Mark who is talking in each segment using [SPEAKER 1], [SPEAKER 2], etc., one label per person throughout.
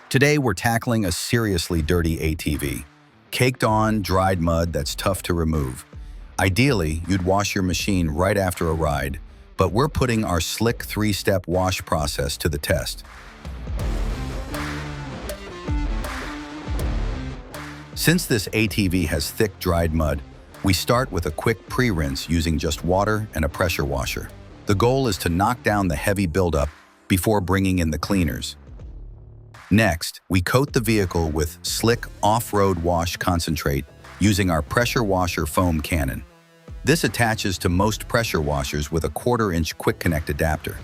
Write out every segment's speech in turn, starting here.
[SPEAKER 1] Today, we're tackling a seriously dirty ATV. Caked on, dried mud that's tough to remove. Ideally, you'd wash your machine right after a ride, but we're putting our slick 3-step wash process to the test. Since this ATV has thick, dried mud, we start with a quick pre-rinse using just water and a pressure washer. The goal is to knock down the heavy buildup before bringing in the cleaners. Next, we coat the vehicle with slick off-road wash concentrate using our pressure washer foam cannon. This attaches to most pressure washers with a 1/4-inch quick connect adapter.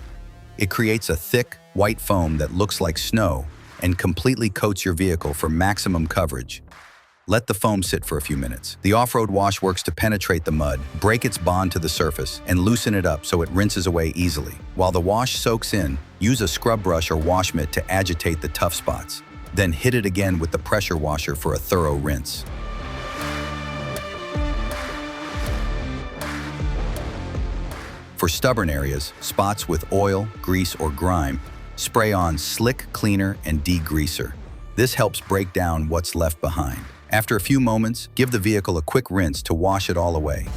[SPEAKER 1] It creates a thick, white foam that looks like snow and completely coats your vehicle for maximum coverage. Let the foam sit for a few minutes. The off-road wash works to penetrate the mud, break its bond to the surface, and loosen it up so it rinses away easily. While the wash soaks in, use a scrub brush or wash mitt to agitate the tough spots. Then hit it again with the pressure washer for a thorough rinse. For stubborn areas, spots with oil, grease, or grime, spray on Slick Cleaner and Degreaser. This helps break down what's left behind. After a few moments, give the vehicle a quick rinse to wash it all away.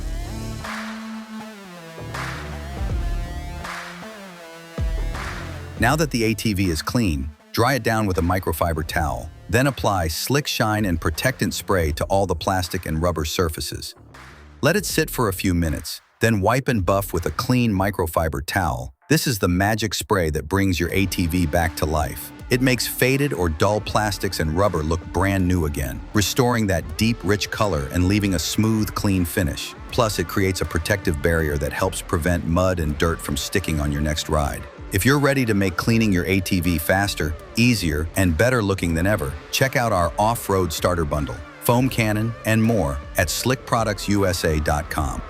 [SPEAKER 1] Now that the ATV is clean, dry it down with a microfiber towel. Then apply Slick Shine and Protectant Spray to all the plastic and rubber surfaces. Let it sit for a few minutes, then wipe and buff with a clean microfiber towel. This is the magic spray that brings your ATV back to life. It makes faded or dull plastics and rubber look brand new again, restoring that deep, rich color and leaving a smooth, clean finish. Plus, it creates a protective barrier that helps prevent mud and dirt from sticking on your next ride. If you're ready to make cleaning your ATV faster, easier, and better looking than ever, check out our off-road starter bundle, foam cannon, and more at slickproductsusa.com.